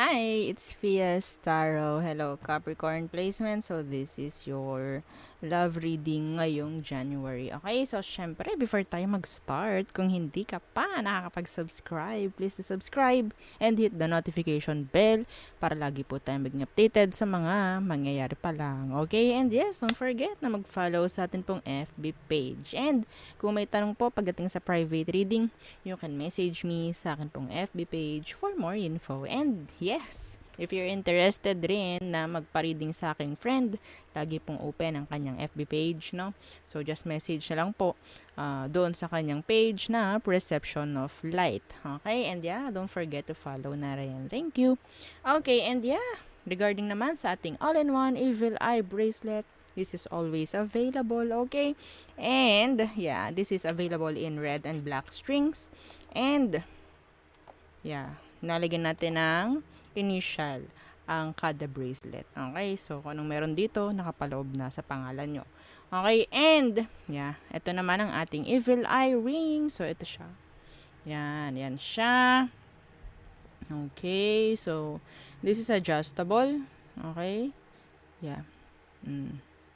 Hi, it's Fias Taro. Hello, Capricorn placement. So, this is your love reading ngayong January. Okay, so syempre, before tayo mag-start, kung hindi ka pa nakakapag-subscribe, please to subscribe and hit the notification bell para lagi po tayo maging updated sa mga mangyayari pa lang. Okay, and yes, don't forget na mag-follow sa atin pong FB page. And kung may tanong po pagdating sa private reading, you can message me sa akin pong FB page for more info. And yes, if you're interested rin na magpa-reading sa aking friend, lagi pong open ang kanyang FB page, no? So, just message na lang po doon sa kanyang page na Perception of Light. Okay? And yeah, don't forget to follow na rin. Thank you. Okay, and yeah, regarding naman sa ating all-in-one Evil Eye Bracelet, this is always available, okay? And yeah, this is available in red and black strings. And yeah, nalagyan natin ng initial ang kada bracelet. Okay, so kung anong meron dito, nakapaloob na sa pangalan nyo. Okay, and yeah, ito naman ang ating Evil Eye ring. So ito siya. Yan siya. Okay, so this is adjustable. Okay, yeah.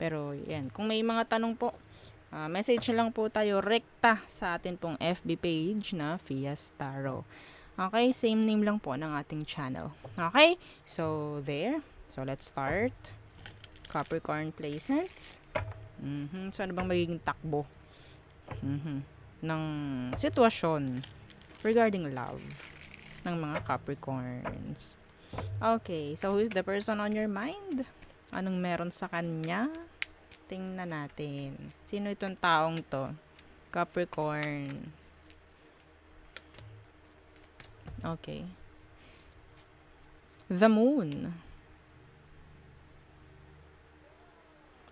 Pero yan, kung may mga tanong po, message lang po tayo rekta sa atin pong FB page na Fias Taro. Okay, same name lang po ng ating channel. Okay, so there. So let's start. Capricorn placements. So ano bang magiging takbo ng sitwasyon regarding love ng mga Capricorns? Okay, so who's the person on your mind? Anong meron sa kanya? Tingnan natin. Sino itong taong to? Capricorn. Okay. The moon.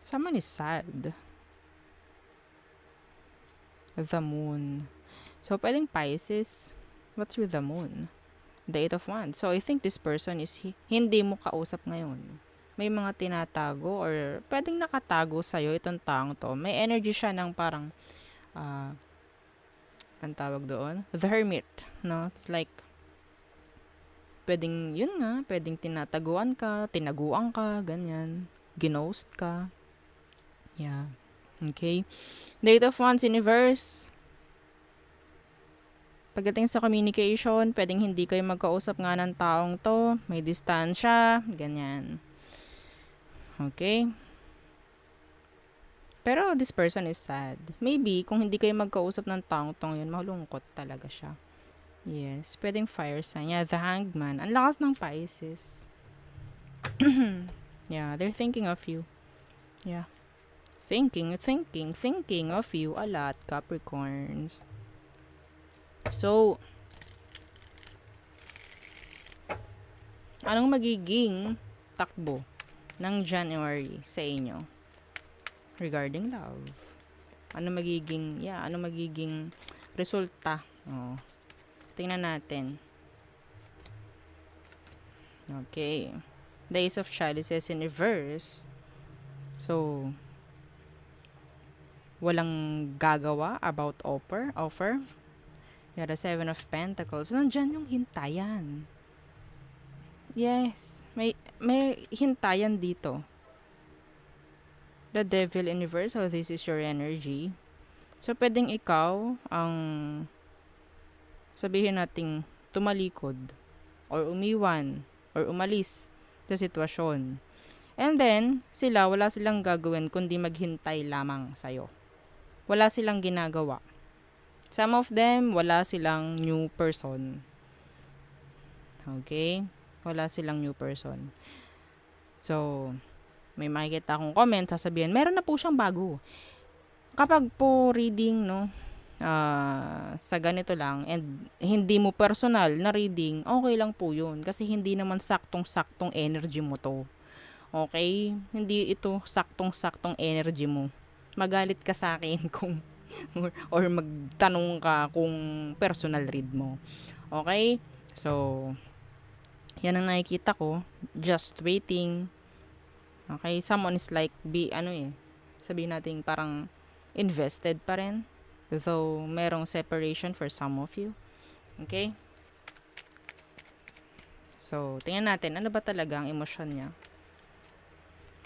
Someone is sad. The moon. So, pwedeng Pisces. What's with the moon? The 8 of Wands. So, I think this person is hindi mo kausap ngayon. May mga tinatago or pwedeng nakatago sa'yo itong taong to. May energy siya ng parang, ang tawag doon? The Hermit. No? It's like, pwedeng, yun nga, pwedeng tinataguan ka, tinaguan ka, ganyan. Ginost ka. Yeah. Okay. The 8 of Wands Universe. Pagdating sa communication, pwedeng hindi kayo magkausap nga ng taong to. May distansya, ganyan. Okay. Pero this person is sad. Maybe, kung hindi kayo magkausap ng taong tong yun, malungkot talaga siya. Yes, pwedeng fire sign. Yeah, the Hangman. Ang lakas ng Pisces. Yeah, they're thinking of you. Yeah. Thinking of you a lot, Capricorns. So, anong magiging takbo ng January sa inyo regarding love? Ano magiging resulta? Oh. Tingnan natin. Okay. The Ace of Chalices in reverse. So, walang gagawa about offer. Yeah, the 7 of Pentacles. Nandyan yung hintayan. Yes. May hintayan dito. The Devil in reverse. So, this is your energy. So, pwedeng ikaw ang sabihin nating tumalikod or umiwan or umalis sa sitwasyon. And then, wala silang gagawin kundi maghintay lamang sa'yo. Wala silang ginagawa. Some of them, wala silang new person. Okay? Wala silang new person. So, may makikita akong comment, sasabihin, meron na po siyang bago. Kapag po reading, no, sa ganito lang, and hindi mo personal na reading, okay lang po yun. Kasi hindi naman saktong-saktong energy mo to. Okay? Hindi ito saktong-saktong energy mo. Magalit ka sa akin kung or magtanong ka kung personal read mo. Okay? So, yan ang nakikita ko. Just waiting. Okay? Someone is like, sabihin natin parang invested pa rin. Though, merong separation for some of you. Okay? So, tingnan natin, ano ba talaga ang emosyon niya?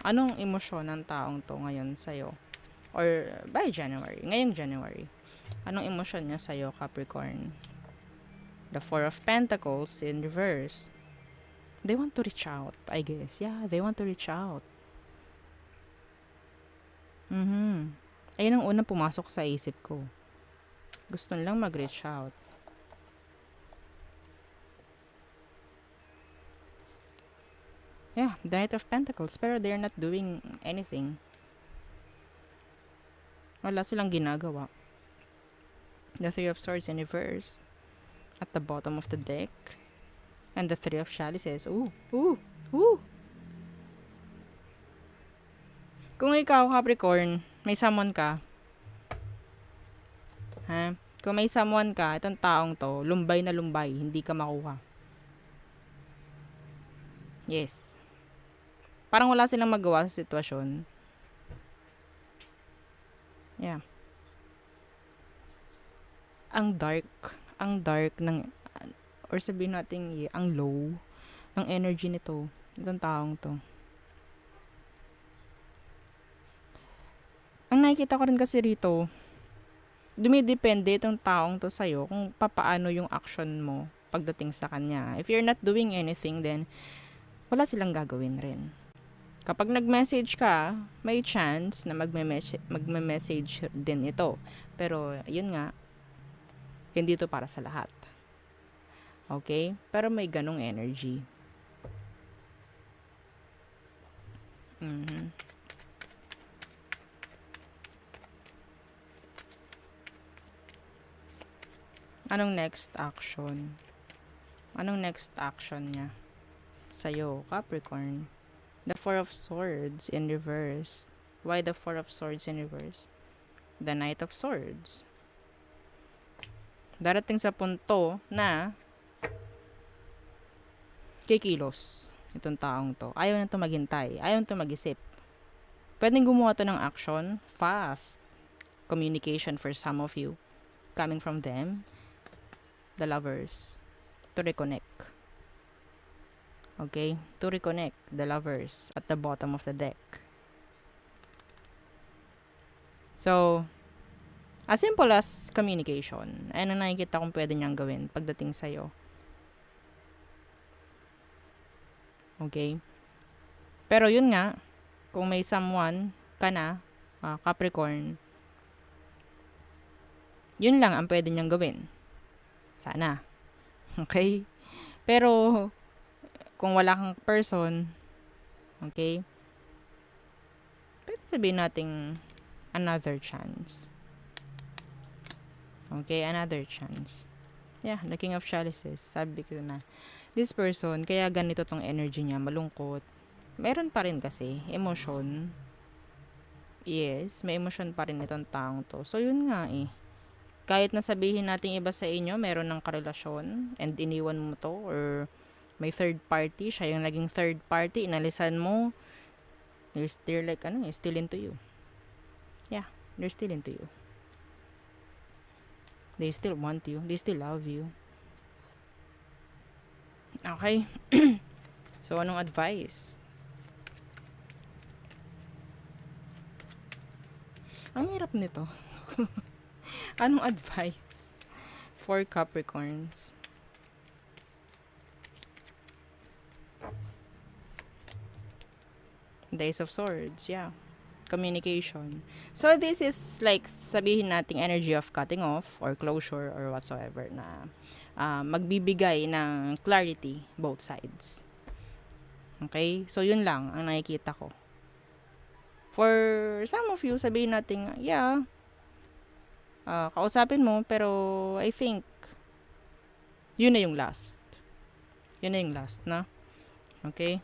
Anong emosyon ng taong to ngayon sa'yo? Or by January, ngayong January. Anong emosyon niya sa'yo, Capricorn? The Four of Pentacles in reverse. They want to reach out, I guess. Yeah, they want to reach out. Ayun ang unang pumasok sa isip ko. Gusto nilang mag-reach out. Yeah, the Knight of Pentacles. Pero they're not doing anything. Wala silang ginagawa. The Three of Swords in reverse. At the bottom of the deck. And the Three of Chalices. Ooh, ooh, ooh. Kung ikaw, Capricorn, may someone ka. Ha? Kung may someone ka, itong taong to, lumbay na lumbay, hindi ka makuha. Yes. Parang wala silang magawa sa sitwasyon. Yeah. Ang dark ng, or sabihin natin, ang low ng energy nito, itong taong to. Ang nakikita ko rin kasi rito, dumidepende itong taong to sa'yo kung papaano yung action mo pagdating sa kanya. If you're not doing anything, then wala silang gagawin rin. Kapag nag-message ka, may chance na magme-message din ito. Pero, yun nga, hindi ito para sa lahat. Okay? Pero may ganong energy. Anong next action? Anong next action niya sa'yo, Capricorn? The Four of Swords in reverse. Why the Four of Swords in reverse? The Knight of Swords. Darating sa punto na kikilos itong taong to. Ayaw na ito maghintay. Ayaw na ito mag-isip. Pwedeng gumawa to ng action fast. Communication for some of you. Coming from them. The Lovers. To reconnect. Okay? To reconnect the Lovers at the bottom of the deck. So, as simple as communication. Ayun ang nakikita kong pwede niyang gawin pagdating sa'yo. Okay? Pero yun nga, kung may someone ka na, Capricorn, yun lang ang pwede niyang gawin. Sana. Okay? Pero, kung wala kang person, okay, pwede sabihin nating another chance. Okay, another chance. Yeah, the King of Chalices. Sabi ko na, this person, kaya ganito tong energy niya, malungkot. Meron pa rin kasi, emotion. Yes, may emotion pa rin itong taong to. So, yun nga eh. Kahit na sabihin natin iba sa inyo, meron ng karelasyon, and iniwan mo to, or may third party, siya yung naging third party, inalisan mo, they're like, still into you. Yeah, they're still into you. They still want you. They still love you. Okay? So, anong advice? Ang hirap nito. Anong advice for Capricorns? The Ace of Swords, yeah. Communication. So, this is like, sabihin nating energy of cutting off or closure or whatsoever na magbibigay ng clarity both sides. Okay? So, yun lang ang nakikita ko. For some of you, sabihin natin, yeah, kausapin mo, pero I think, yun na yung last. Yun na yung last, na? Okay?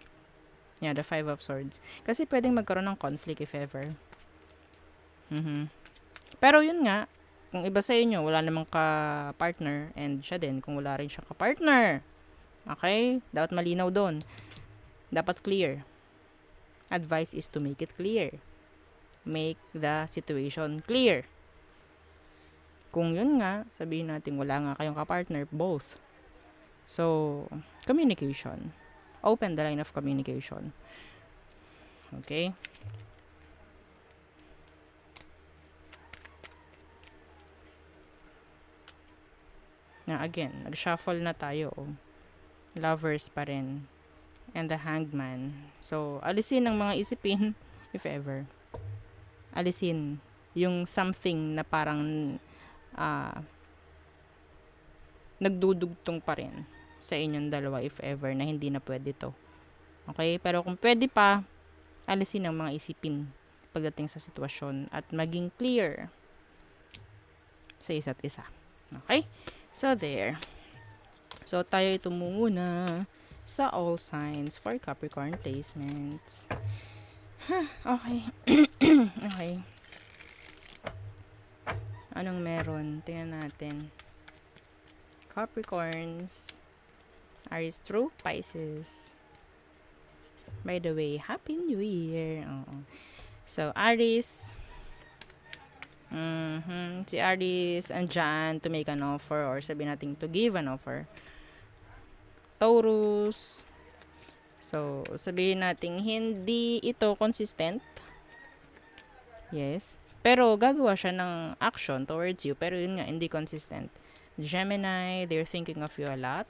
Yeah, the Five of Swords. Kasi pwedeng magkaroon ng conflict if ever. Pero yun nga, kung iba sa inyo, wala namang ka-partner, and siya din, kung wala rin siya ka-partner. Okay? Dapat malinaw doon. Dapat clear. Advice is to make it clear. Make the situation clear. Kung yun nga, sabihin natin wala nga kayong ka-partner, both. So, communication. Open the line of communication. Okay? Na again, nag-shuffle na tayo. Lovers pa rin. And the hangman. So, alisin ang mga isipin, if ever. Alisin yung something na parang nagdudugtong pa rin sa inyong dalawa, if ever, na hindi na pwede to. Okay? Pero kung pwede pa, alisin ang mga isipin pagdating sa sitwasyon at maging clear sa isa't isa. Okay? So, there. So, tayo ito muna sa all signs for Capricorn placements. Okay. Okay. Anong meron? Tingnan natin. Capricorns. Aries through Pisces. By the way, Happy New Year. So, Aries. Si Aries andyan to make an offer or sabihin natin to give an offer. Taurus. So, sabihin natin hindi ito consistent. Yes. Pero gagawa siya ng action towards you. Pero yun nga, hindi consistent. Gemini, they're thinking of you a lot.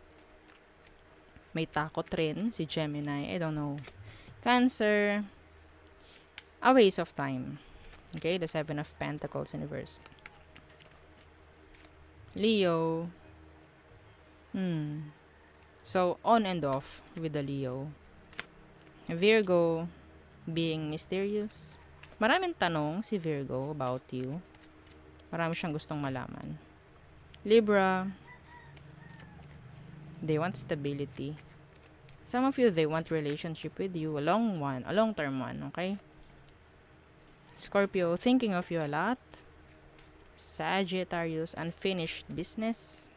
May takot rin si Gemini. I don't know. Cancer, a waste of time. Okay, the Seven of Pentacles in reverse. Leo. So, on and off with the Leo. Virgo, being mysterious. Maraming tanong si Virgo about you. Marami siyang gustong malaman. Libra, they want stability. Some of you, they want relationship with you, a long-term one, okay? Scorpio, thinking of you a lot. Sagittarius, unfinished business.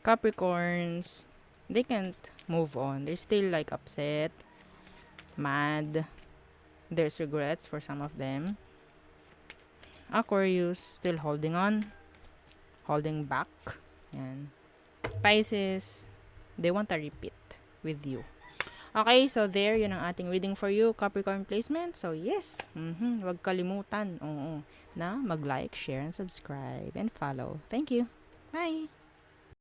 Capricorns, they can't move on. They're still like upset, mad. There's regrets for some of them. Aquarius, still holding on, holding back. Yan. Pisces, they want a repeat with you. Okay, so there, yun ang ating reading for you, Capricorn placement. So yes, wag kalimutan na mag-like, share, and subscribe, and follow. Thank you. Bye!